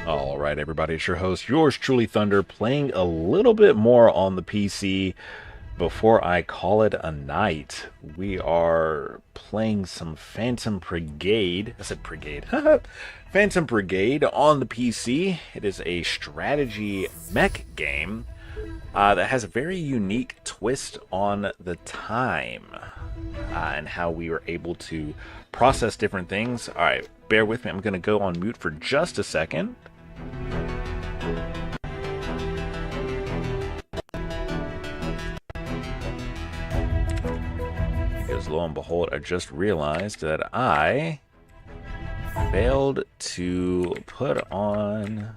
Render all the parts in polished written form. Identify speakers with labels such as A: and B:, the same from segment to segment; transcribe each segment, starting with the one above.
A: All right, everybody, it's your host, yours truly, Thunder, playing a little bit more on the PC before I call it a night. We are playing some Phantom Brigade. I said Brigade. Phantom Brigade on the PC. It is a strategy mech game that has a very unique twist on the time and how we were able to process different things. All right, bear with me. I'm going to go on mute for just a second. Because lo and behold, I just realized that I failed to put on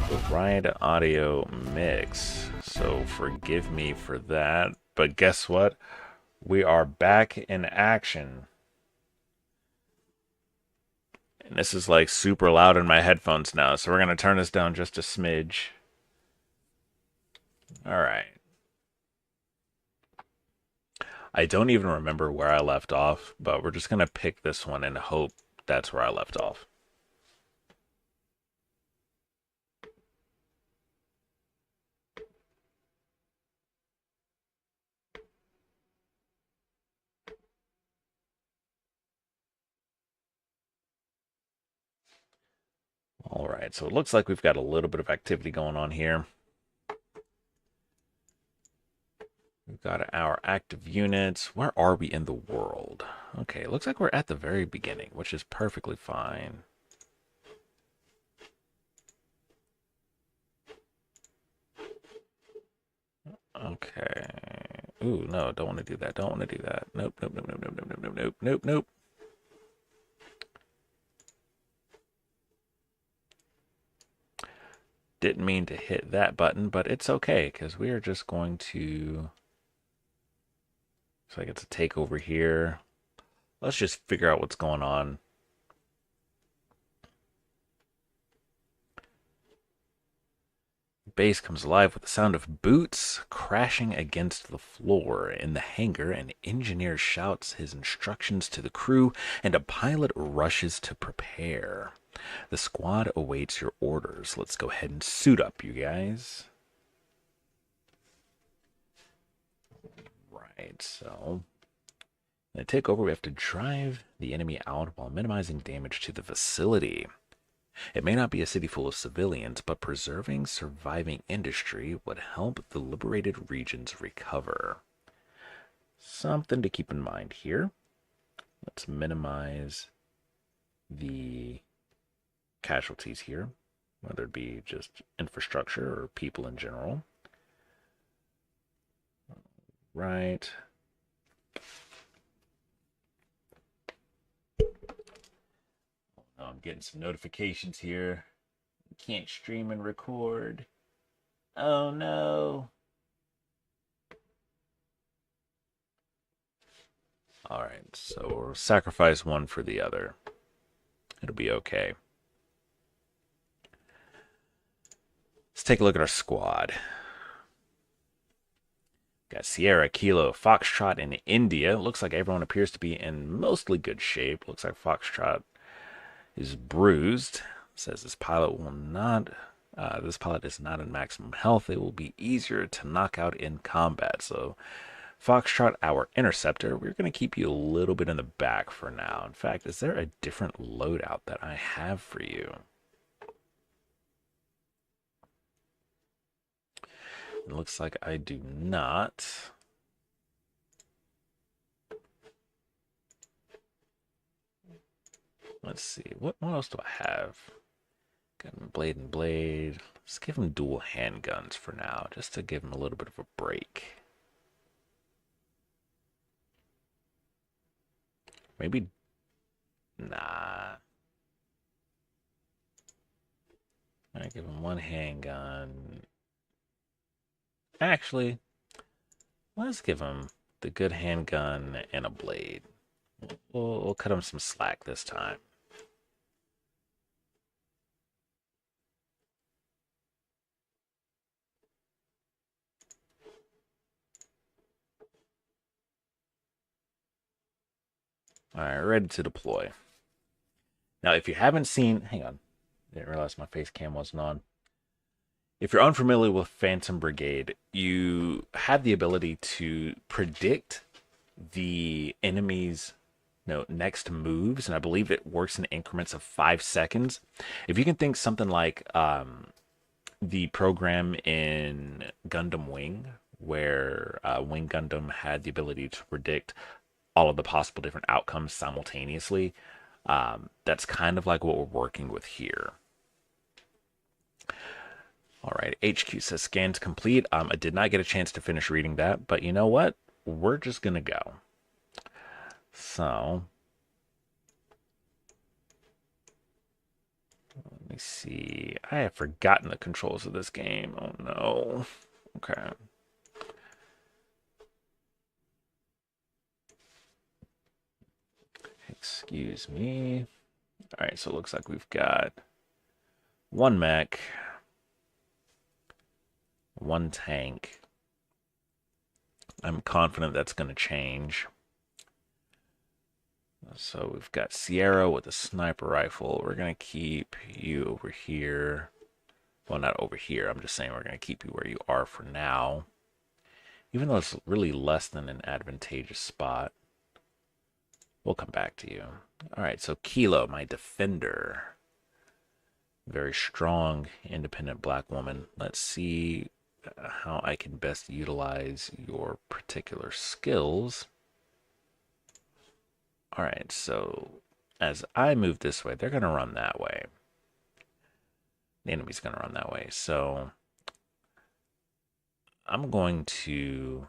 A: the right audio mix. So forgive me for that. But guess what? We are back in action. And this is like super loud in my headphones now. So we're going to turn this down just a smidge. All right. I don't even remember where I left off, but we're just going to pick this one and hope that's where I left off. All right, so it looks like we've got a little bit of activity going on here. We've got our active units. Where are we in the world? Okay, it looks like we're at the very beginning, which is perfectly fine. Okay. Ooh, no, don't want to do that. Don't want to do that. Nope, nope, nope, nope, nope, nope, nope, nope, nope, nope. Didn't mean to hit that button, but it's okay, because we are just going to... So I get to take over here. Let's just figure out what's going on. Base comes alive with the sound of boots crashing against the floor. In the hangar, an engineer shouts his instructions to the crew, and a pilot rushes to prepare. The squad awaits your orders. Let's go ahead and suit up, you guys. Right, so to take over, we have to drive the enemy out while minimizing damage to the facility. It may not be a city full of civilians, but preserving surviving industry would help the liberated regions recover. Something to keep in mind here. Let's minimize the casualties here, whether it be just infrastructure or people in general. Right. Oh, I'm getting some notifications here. Can't stream and record. Oh no. Alright, so we'll sacrifice one for the other. It'll be okay. Let's take a look at our squad. Got Sierra, Kilo, Foxtrot, and India. Looks like everyone appears to be in mostly good shape. Looks like Foxtrot is bruised. Says this pilot will not. This pilot is not in maximum health. It will be easier to knock out in combat. So, Foxtrot, our interceptor, we're going to keep you a little bit in the back for now. In fact, is there a different loadout that I have for you? It looks like I do not. Let's see. What else do I have? Got him blade and blade. Let's give him dual handguns for now, just to give him a little bit of a break. Maybe. Nah. I give him one handgun. Actually, let's give him the good handgun and a blade. We'll cut him some slack this time. All right, ready to deploy. Now, if you haven't seen, hang on. Didn't realize my face cam wasn't on. If you're unfamiliar with Phantom Brigade, you have the ability to predict the enemy's next moves, and I believe it works in increments of 5 seconds. If you can think something like the program in Gundam Wing, where Wing Gundam had the ability to predict all of the possible different outcomes simultaneously, that's kind of like what we're working with here. All right, HQ says scans complete. I did not get a chance to finish reading that, but you know what? We're just gonna go. So let me see. I have forgotten the controls of this game. Oh no. Okay. Excuse me. All right, so it looks like we've got one mech, one tank. I'm confident that's going to change. So we've got Sierra with a sniper rifle. We're going to keep you over here. Well, not over here. I'm just saying we're going to keep you where you are for now. Even though it's really less than an advantageous spot. We'll come back to you. All right, so Kilo, my defender. Very strong, independent black woman. Let's see how I can best utilize your particular skills. All right, so as I move this way, they're going to run that way. The enemy's going to run that way. So I'm going to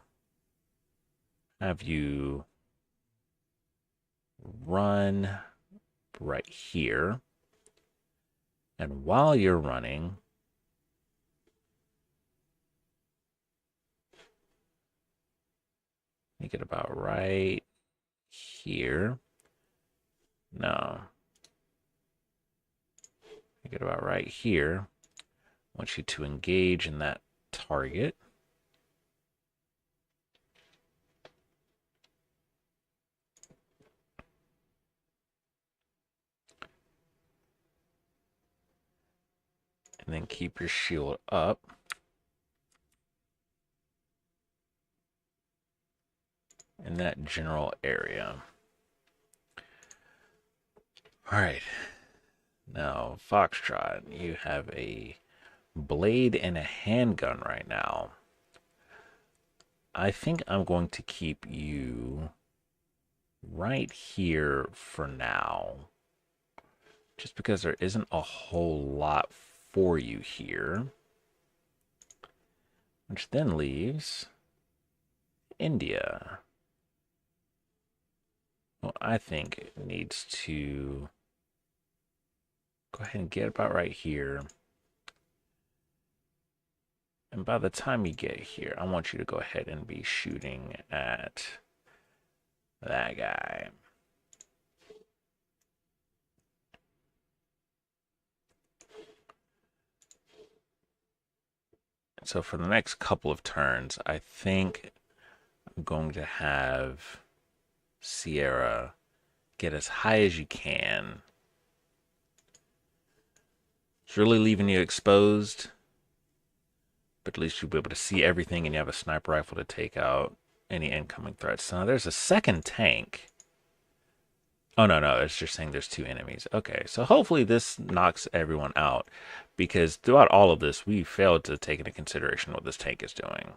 A: have you run right here. And while you're running, you get about right here. No. You get about right here. I want you to engage in that target. And then keep your shield up. In that general area. All right. Now, Foxtrot, you have a blade and a handgun right now. I think I'm going to keep you right here for now. Just because there isn't a whole lot for you here. Which then leaves India. Well, I think it needs to go ahead and get about right here. And by the time you get here, I want you to go ahead and be shooting at that guy. So for the next couple of turns, I think I'm going to have Sierra get as high as you can. It's really leaving you exposed, but at least you'll be able to see everything and you have a sniper rifle to take out any incoming threats. So now there's a second tank. Oh, no, it's just saying there's two enemies. Okay, so hopefully this knocks everyone out, because throughout all of this, we failed to take into consideration what this tank is doing.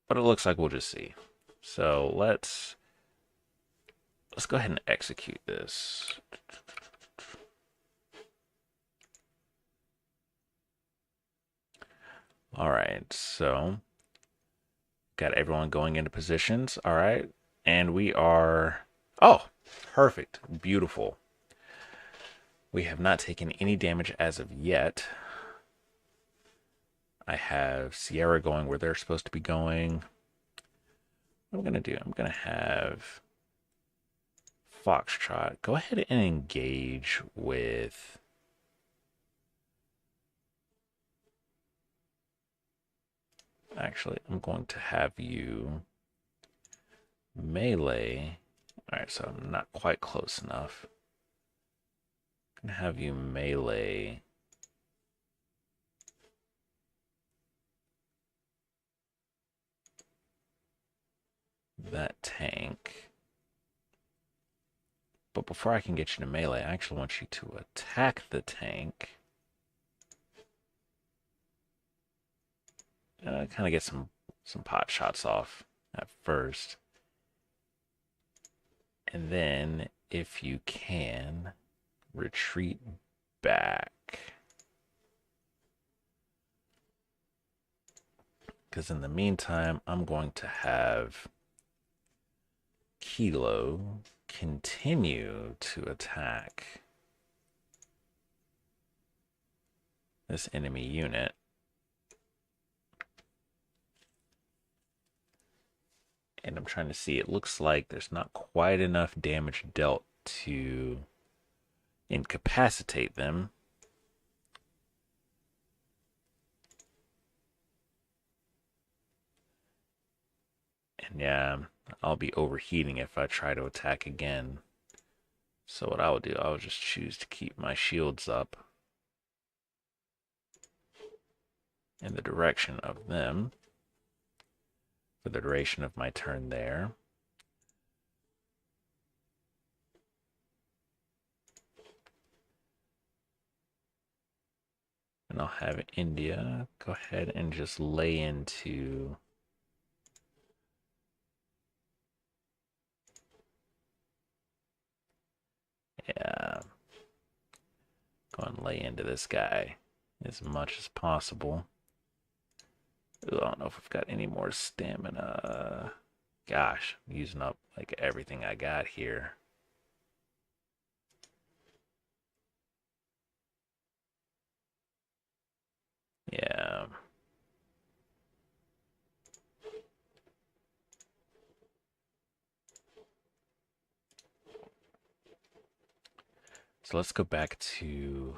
A: But it looks like we'll just see. So let's go ahead and execute this. All right, so got everyone going into positions. All right, and we are, oh, perfect, beautiful. We have not taken any damage as of yet. I have Sierra going where they're supposed to be going. What I'm going to do, I'm going to have Foxtrot go ahead and engage with actually, I'm going to have you melee Alright, so I'm not quite close enough. I'm gonna have you melee that tank. But before I can get you to melee, I actually want you to attack the tank. Kind of get some pot shots off at first. And then, if you can, retreat back. Because in the meantime, I'm going to have Kilo continue to attack this enemy unit. And I'm trying to see, it looks like there's not quite enough damage dealt to incapacitate them. And yeah, I'll be overheating if I try to attack again. So what I will do, I'll just choose to keep my shields up in the direction of them for the duration of my turn there. And I'll have India go ahead and just lay into yeah, go and lay into this guy as much as possible. Ooh, I don't know if I've got any more stamina. Gosh, I'm using up like everything I got here. Yeah. So let's go back to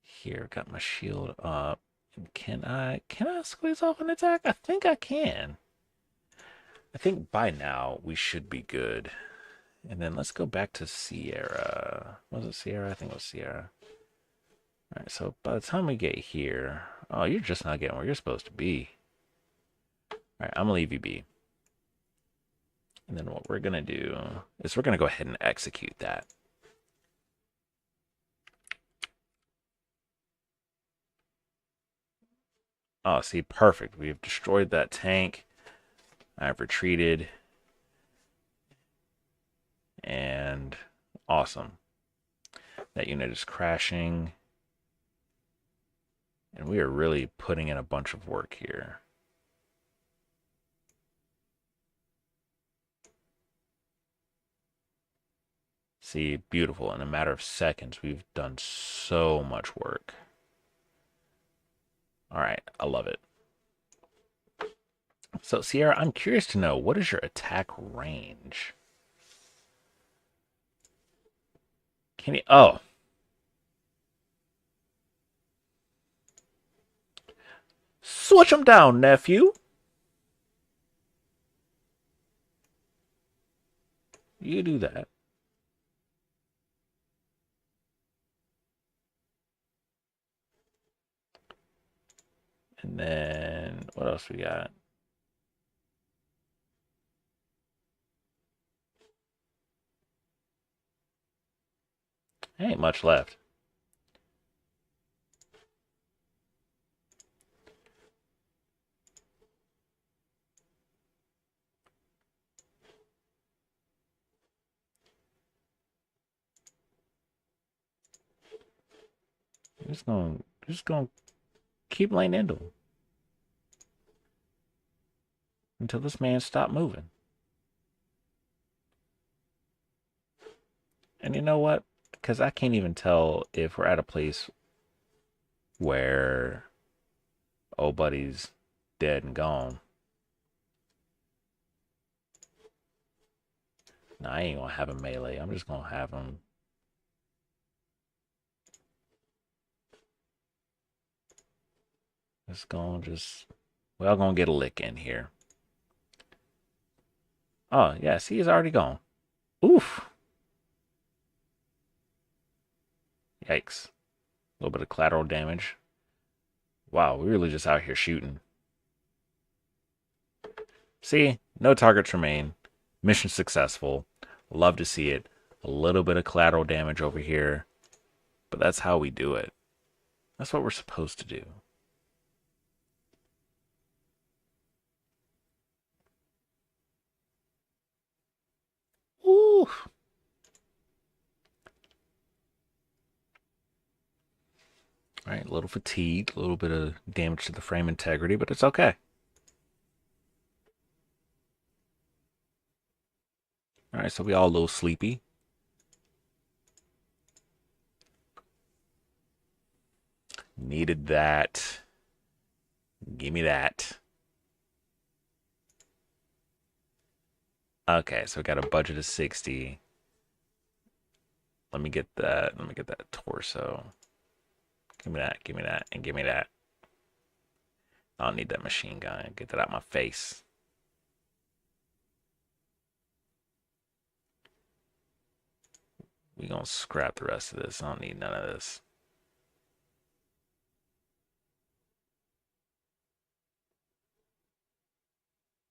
A: here. Got my shield up. Can I squeeze off an attack? I think I can. I think by now we should be good. And then let's go back to Sierra. Was it Sierra? I think it was Sierra. Alright, so by the time we get here, oh, you're just not getting where you're supposed to be. Alright, I'm gonna leave you be. And then what we're gonna do is we're gonna go ahead and execute that. Oh, see, perfect. We've destroyed that tank. I've retreated. And awesome. That unit is crashing. And we are really putting in a bunch of work here. See, beautiful. In a matter of seconds, we've done so much work. All right, I love it. So, Sierra, I'm curious to know, what is your attack range? Can you... Oh. Switch them down, nephew. You do that. And then, what else we got? Ain't much left. Just gonna keep laying into him until this man stop moving. And you know what? Because I can't even tell if we're at a place where old buddy's dead and gone. No, I ain't gonna have him melee. I'm just gonna have him. We're gonna get a lick in here. Oh, yeah, see, he's already gone. Oof. Yikes. A little bit of collateral damage. Wow, we really just out here shooting. See, no targets remain. Mission successful. Love to see it. A little bit of collateral damage over here, but that's how we do it. That's what we're supposed to do. Ooh. All right, a little fatigued, a little bit of damage to the frame integrity, but it's okay. All right, so we all a little sleepy. Needed that. Give me that. Okay, so we got a budget of 60. Let me get that. Let me get that torso. Give me that. Give me that. And give me that. I don't need that machine gun. Get that out my face. We gonna scrap the rest of this. I don't need none of this.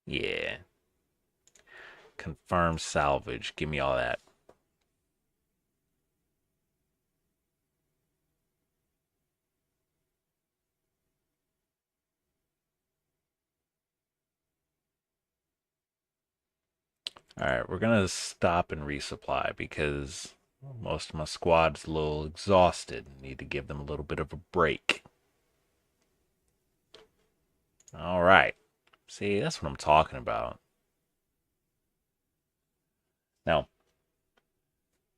A: Yeah. Confirm salvage. Give me all that. All right, we're gonna stop and resupply because most of my squad's a little exhausted. Need to give them a little bit of a break. All right. See, that's what I'm talking about. Now,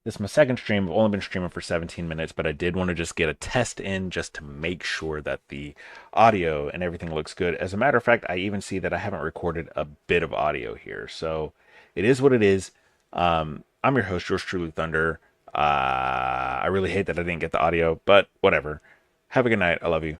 A: this is my second stream. I've only been streaming for 17 minutes, but I did want to just get a test in just to make sure that the audio and everything looks good. As a matter of fact, I even see that I haven't recorded a bit of audio here. So it is what it is. I'm your host, yours truly, Thunder. I really hate that I didn't get the audio, but whatever. Have a good night. I love you.